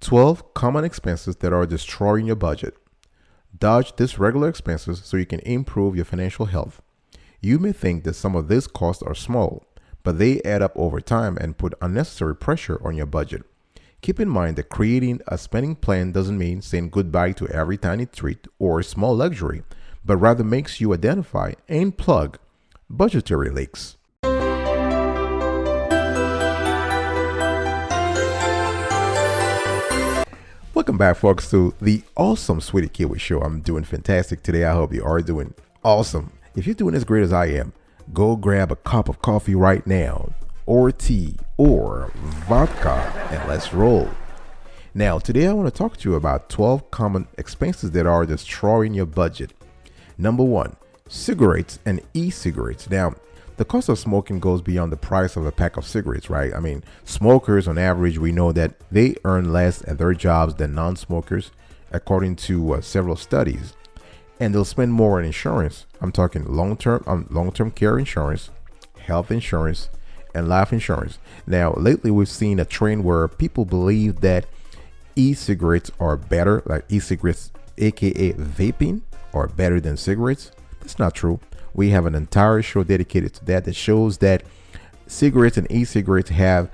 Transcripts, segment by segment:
12 common expenses that are destroying your budget. Dodge these regular expenses so you can improve your financial health. You may think that some of these costs are small, but they add up over time and put unnecessary pressure on your budget. Keep in mind that creating a spending plan doesn't mean saying goodbye to every tiny treat or small luxury, but rather makes you identify and plug budgetary leaks. Welcome back, folks, to the awesome Sweetie Kiwi Show. I'm doing fantastic today. I hope you are doing awesome. If you're doing as great as I am, go grab a cup of coffee right now, or tea, or vodka, and let's roll. Now, today I want to talk to you about 12 common expenses that are destroying your budget. Number 1, cigarettes and e-cigarettes. Now, the cost of smoking goes beyond the price of a pack of cigarettes, right? I mean, smokers on average, we know that they earn less at their jobs than non-smokers, according to several studies. And they'll spend more on insurance. I'm talking long-term care insurance, health insurance, and life insurance. Now, lately we've seen a trend where people believe that e-cigarettes are better, like e-cigarettes, aka vaping, are better than cigarettes. That's not true. We have an entire show dedicated to that shows that cigarettes and e-cigarettes have,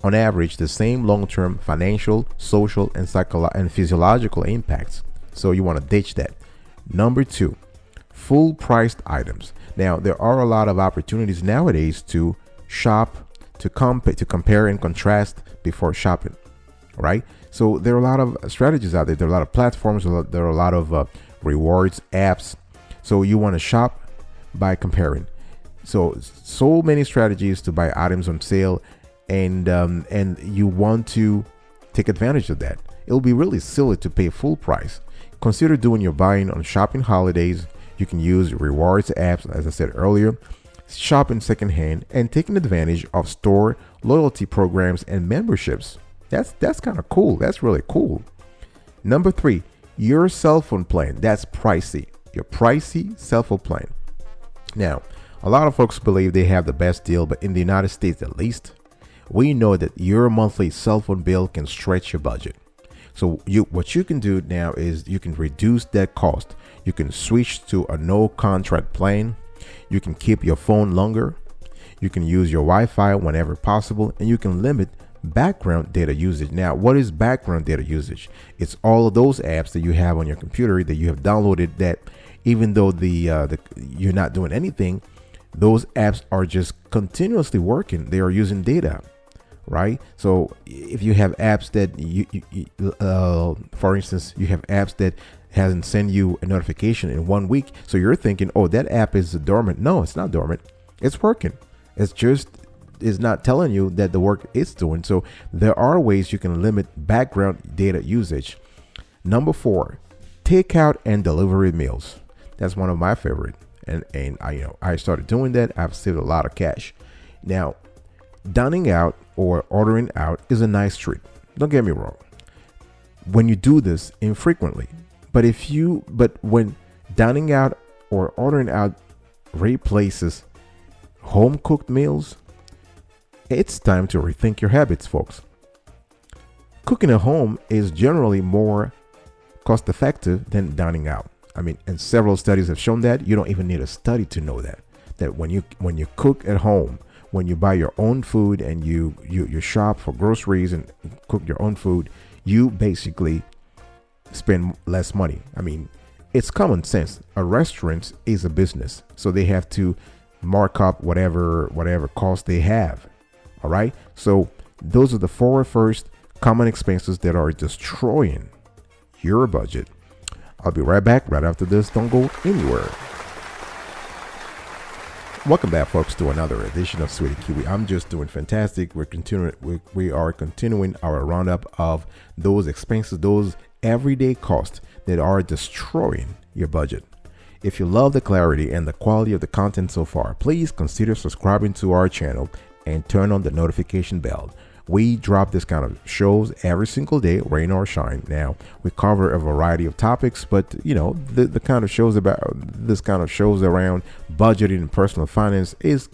on average, the same long-term financial, social, and physiological impacts. So you want to ditch that. Number 2, full-priced items. Now, there are a lot of opportunities nowadays to shop, to compare and contrast before shopping, right? So there are a lot of strategies out there. There are a lot of platforms. There are a lot of rewards apps. So you want to shop by comparing. So many strategies to buy items on sale, and you want to take advantage of that. It'll be really silly to pay full price. Consider doing your buying on shopping holidays. You can use rewards apps, as I said earlier, shopping secondhand, and taking advantage of store loyalty programs and memberships. That's kind of cool. That's really cool. Number 3, your cell phone plan. That's pricey. Your pricey cell phone plan. Now, a lot of folks believe they have the best deal, but in the United States at least, we know that your monthly cell phone bill can stretch your budget. So what you can do now is you can reduce that cost. You can switch to a no contract plan. You can keep your phone longer. You can use your Wi-Fi whenever possible, and you can limit background data usage. Now, what is background data usage? It's all of those apps that you have on your computer that you have downloaded that even though you're not doing anything, those apps are just continuously working. They are using data, right? So if you have apps that for instance, you have apps that hasn't sent you a notification in 1 week, so you're thinking, oh, that app is dormant. No, it's not dormant. It's working. It's just is not telling you that the work it's doing. So there are ways you can limit background data usage. Number 4, takeout and delivery meals. That's one of my favorite, and I started doing that. I've saved a lot of cash. Now, dining out or ordering out is a nice treat. Don't get me wrong. When you do this infrequently, but when dining out or ordering out replaces home cooked meals, it's time to rethink your habits, folks. Cooking at home is generally more cost effective than dining out. I mean, and several studies have shown that. You don't even need a study to know that when you cook at home, when you buy your own food and you shop for groceries and cook your own food, you basically spend less money. I mean, it's common sense. A restaurant is a business, so they have to mark up whatever cost they have. All right. So those are the 4 first common expenses that are destroying your budget. I'll be right back right after this. Don't go anywhere. Welcome back, folks, to another edition of Sweetie Kiwi. I'm just doing fantastic. We are continuing our roundup of those expenses, those everyday costs that are destroying your budget. If you love the clarity and the quality of the content so far, please consider subscribing to our channel and turn on the notification bell. We drop this kind of shows every single day, rain or shine. Now, we cover a variety of topics, but the kind of shows around budgeting and personal finance is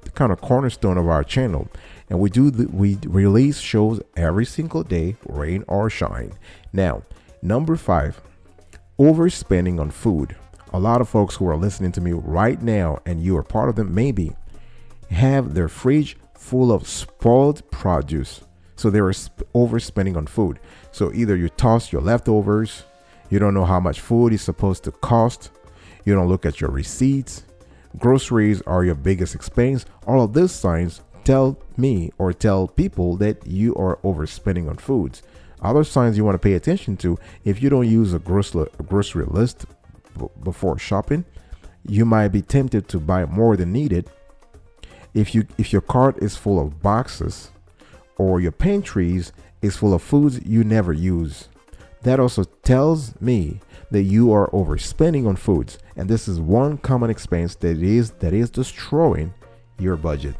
the kind of cornerstone of our channel. And we release shows every single day, rain or shine. Now, number 5, overspending on food. A lot of folks who are listening to me right now, and you are part of them, maybe have their fridge full of spoiled produce. So they're overspending on food. So either you toss your leftovers, you don't know how much food is supposed to cost, you don't look at your receipts, groceries are your biggest expense. All of these signs tell me or tell people that you are overspending on foods. Other signs you want to pay attention to: if you don't use a grocery list before shopping, you might be tempted to buy more than needed. If your cart is full of boxes, or your pantries is full of foods you never use, that also tells me that you are overspending on foods. And this is one common expense that is destroying your budget.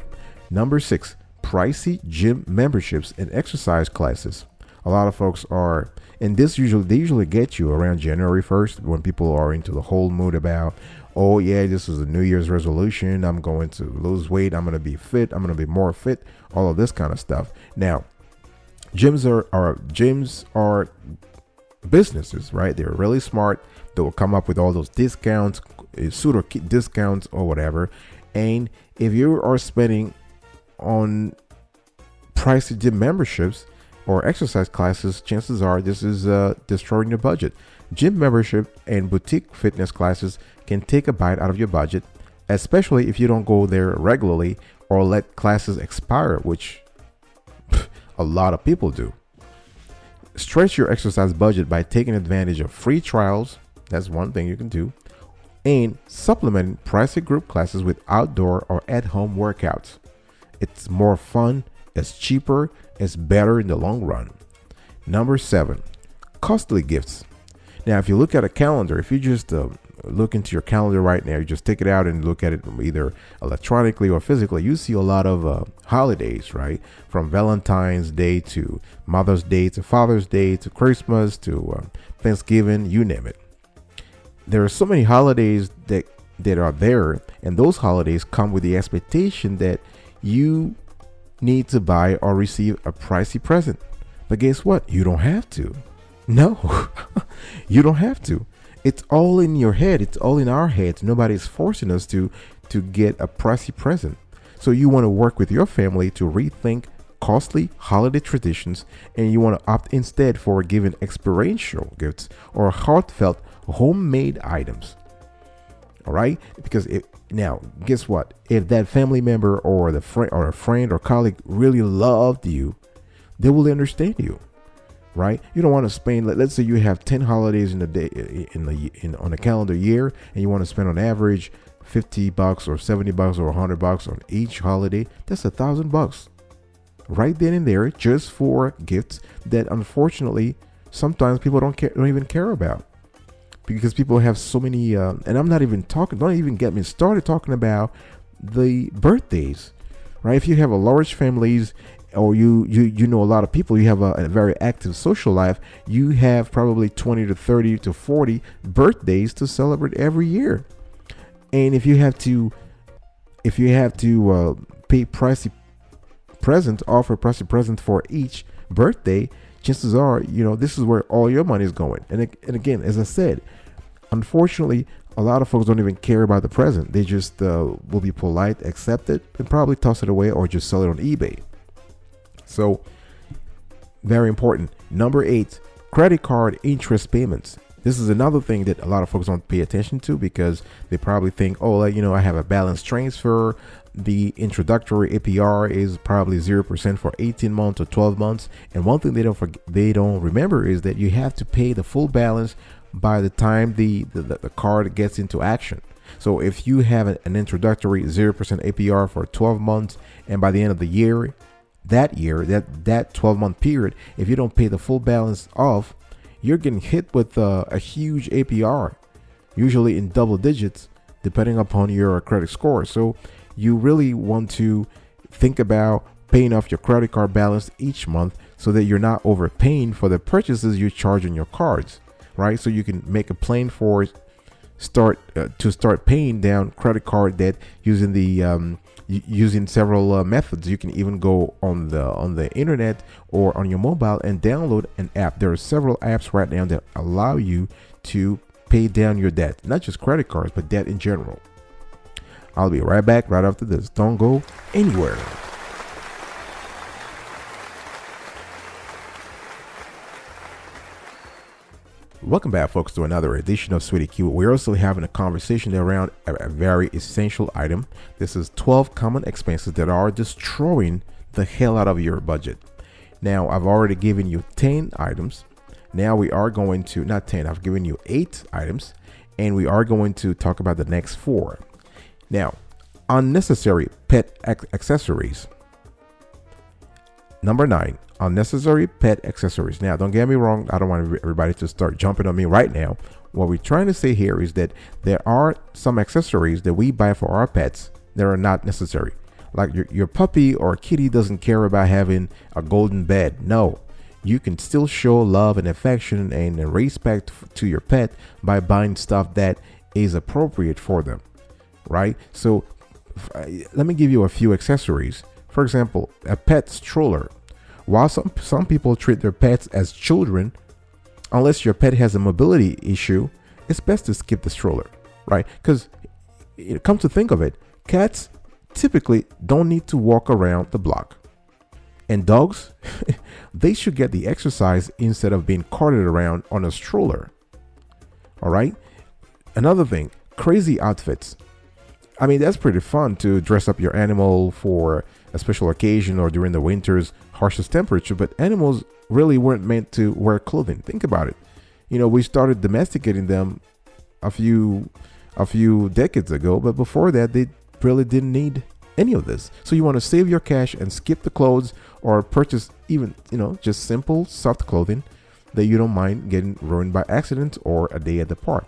Number 6, pricey gym memberships and exercise classes. A lot of folks are, and they usually get you around January 1st, when people are into the whole mood about, oh yeah, this is a New Year's resolution, I'm going to lose weight, I'm going to be fit, I'm going to be more fit, all of this kind of stuff. Now, gyms are businesses, right? They're really smart. They will come up with all those discounts, pseudo discounts or whatever. And if you are spending on pricey gym memberships or exercise classes, chances are this is destroying your budget. Gym membership and boutique fitness classes can take a bite out of your budget, especially if you don't go there regularly or let classes expire, which a lot of people do. Stretch your exercise budget by taking advantage of free trials. That's one thing you can do. And supplementing pricey group classes with outdoor or at-home workouts. It's more fun, it's cheaper, it's better in the long run. Number 7, costly gifts. Now, if you look at a calendar, if you just look into your calendar right now, you just take it out and look at it either electronically or physically, you see a lot of holidays, right? From Valentine's Day to Mother's Day to Father's Day to Christmas to Thanksgiving, you name it. There are so many holidays that are there, and those holidays come with the expectation that you need to buy or receive a pricey present. But guess what? You don't have to. No, you don't have to. It's all in your head. It's all in our heads. Nobody's forcing us to get a pricey present. So you want to work with your family to rethink costly holiday traditions, and you want to opt instead for giving experiential gifts or heartfelt homemade items. All right? Because now, guess what? If that family member or a friend or colleague really loved you, they will understand you. Right? You don't want to spend, let's say you have 10 holidays in a day on a calendar year, and you want to spend on average $50 or $70 or $100 on each holiday. That's $1,000 right then and there, just for gifts that unfortunately sometimes people don't even care about, because people have so many and I'm not even talking, don't even get me started talking about the birthdays, right? If you have a large families, or you know a lot of people, you have a very active social life, you have probably 20 to 30 to 40 birthdays to celebrate every year. And if you have to pay pricey presents, offer pricey presents for each birthday, chances are, this is where all your money is going. And again, as I said, unfortunately, a lot of folks don't even care about the present. They just will be polite, accept it, and probably toss it away or just sell it on eBay. So, very important. Number 8, credit card interest payments. This is another thing that a lot of folks don't pay attention to, because they probably think, oh, I have a balance transfer. The introductory APR is probably 0% for 18 months or 12 months. And one thing they don't remember is that you have to pay the full balance by the time the card gets into action. So if you have an introductory 0% APR for 12 months, and by the end of the year, that 12-month period, if you don't pay the full balance off, you're getting hit with a huge APR, usually in double digits, depending upon your credit score. So you really want to think about paying off your credit card balance each month, so that you're not overpaying for the purchases you charge on your cards, right? So you can make a plan for start paying down credit card debt using using several methods. You can even go on the internet or on your mobile and download an app. There are several apps right now that allow you to pay down your debt, not just credit cards, but debt in general. I'll be right back right after this. Don't go anywhere. Welcome back, folks, to another edition of Sweetie Q. We're also having a conversation around a very essential item. This is 12 common expenses that are destroying the hell out of your budget. Now, I've already given you 10 items. Now we are going to, not 10, I've given you 8 items, and we are going to talk about the next 4. Now, unnecessary pet accessories. Number 9. Unnecessary pet accessories. Now, don't get me wrong. I don't want everybody to start jumping on me right now. What we're trying to say here is that there are some accessories that we buy for our pets that are not necessary. Like your puppy or kitty doesn't care about having a golden bed. No, you can still show love and affection and respect to your pet by buying stuff that is appropriate for them, right? So let me give you a few accessories. For example, a pet stroller. While some people treat their pets as children, unless your pet has a mobility issue, it's best to skip the stroller, right? Because come to think of it, cats typically don't need to walk around the block. And dogs, they should get the exercise instead of being carted around on a stroller. All right. Another thing, crazy outfits. I mean, that's pretty fun to dress up your animal for a special occasion or during the winter's harshest temperature, but animals really weren't meant to wear clothing. Think about it. We started domesticating them a few decades ago, but before that, they really didn't need any of this. So you want to save your cash and skip the clothes or purchase even, just simple, soft clothing that you don't mind getting ruined by accident or a day at the park.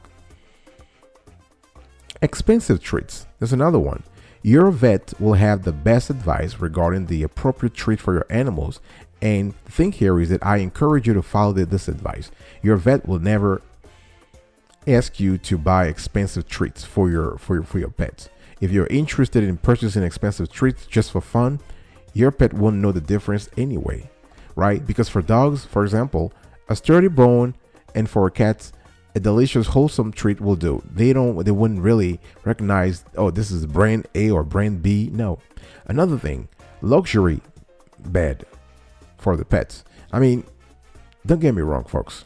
Expensive treats. There's another one. Your vet will have the best advice regarding the appropriate treat for your animals. And the thing here is that I encourage you to follow this advice. Your vet will never ask you to buy expensive treats for your pets. If you're interested in purchasing expensive treats just for fun, your pet won't know the difference anyway, right? Because for dogs, for example, a sturdy bone, and for cats, a delicious, wholesome treat will do. They wouldn't really recognize, oh, this is brand A or brand B. No. Another thing, luxury bed for the pets. I mean, don't get me wrong, folks.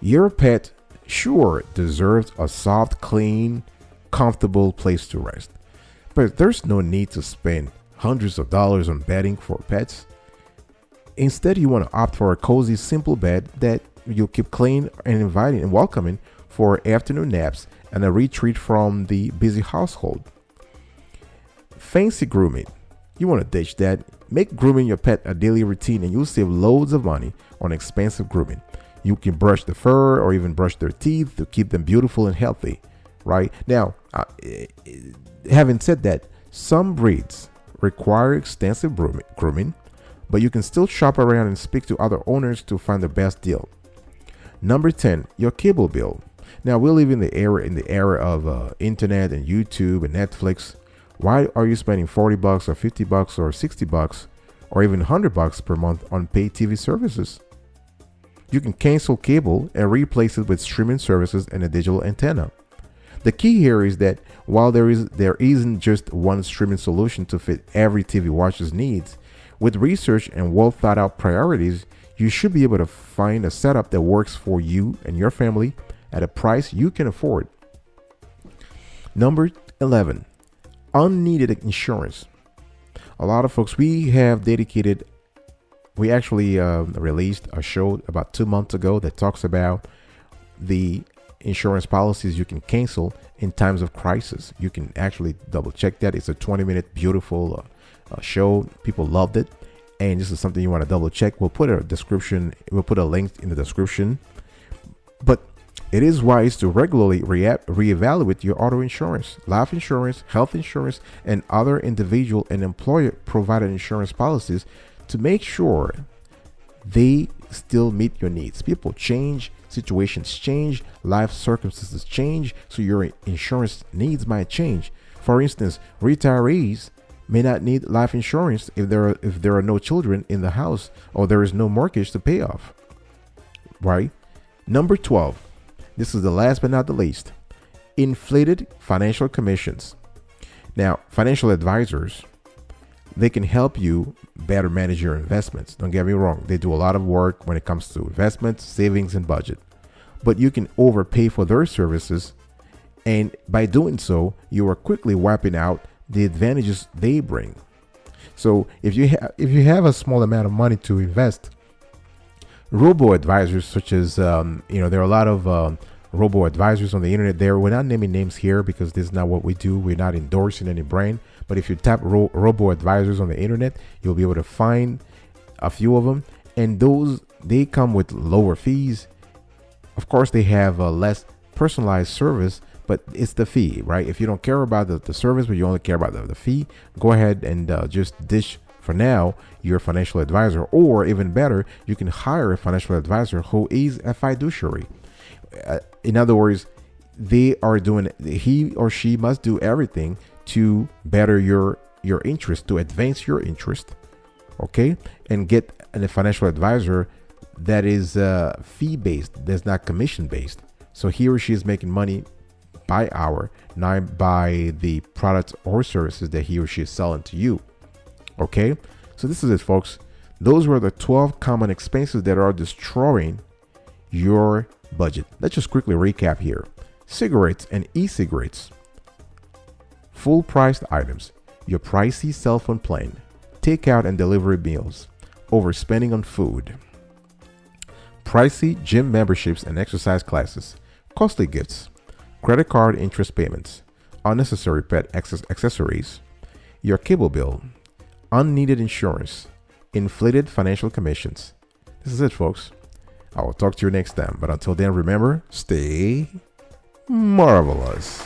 Your pet sure deserves a soft, clean, comfortable place to rest. But there's no need to spend hundreds of dollars on bedding for pets. Instead, you want to opt for a cozy, simple bed that you'll keep clean and inviting and welcoming for afternoon naps and a retreat from the busy household. Fancy grooming. You want to ditch that. Make grooming your pet a daily routine and you'll save loads of money on expensive grooming. You can brush the fur or even brush their teeth to keep them beautiful and healthy, right? Now, having said that, some breeds require extensive grooming, but you can still shop around and speak to other owners to find the best deal. Number 10, your cable bill. Now, we live in the era of internet and YouTube and Netflix. Why are you spending $40 or $50 or $60 or even $100 per month on paid TV services? You can cancel cable and replace it with streaming services and a digital antenna. The key here is that while there isn't just one streaming solution to fit every TV watcher's needs, with research and well thought out priorities, you should be able to find a setup that works for you and your family at a price you can afford. Number 11, unneeded insurance. A lot of folks, we actually released a show about 2 months ago that talks about the insurance policies you can cancel in times of crisis. You can actually double check that. It's a 20-minute beautiful show. People loved it. And this is something you want to double check. We'll put a link in the description. But it is wise to regularly reevaluate your auto insurance, life insurance, health insurance, and other individual and employer provided insurance policies to make sure they still meet your needs. People change, situations change, life circumstances change, so your insurance needs might change. For instance, retirees may not need life insurance if there are no children in the house or there is no mortgage to pay off. Right? Number 12. This is the last but not the least. Inflated financial commissions. Now, financial advisors, they can help you better manage your investments. Don't get me wrong. They do a lot of work when it comes to investments, savings, and budget. But you can overpay for their services. And by doing so, you are quickly wiping out the advantages they bring. So if you have a small amount of money to invest, robo-advisors such as, there are a lot of robo-advisors on the internet there. We're not naming names here because this is not what we do. We're not endorsing any brand. But if you tap robo-advisors on the internet, you'll be able to find a few of them. And they come with lower fees. Of course, they have a less personalized service, but it's the fee, right? If you don't care about the service, but you only care about the fee, go ahead and just dish for now your financial advisor. Or even better, you can hire a financial advisor who is a fiduciary. In other words, he or she must do everything to better your interest, to advance your interest, okay? And get a financial advisor that is fee-based, that's not commission-based. So he or she is making money by hour, not by the products or services that he or she is selling to you, okay? So this is it, folks. Those were the 12 common expenses that are destroying your budget. Let's just quickly recap here. Cigarettes and e-cigarettes, full priced items, your pricey cell phone plan, takeout and delivery meals, overspending on food, pricey gym memberships and exercise classes, costly gifts, credit card interest payments, unnecessary pet accessories, your cable bill, unneeded insurance, inflated financial commissions. This is it, folks. I will talk to you next time. But until then, remember, stay marvelous.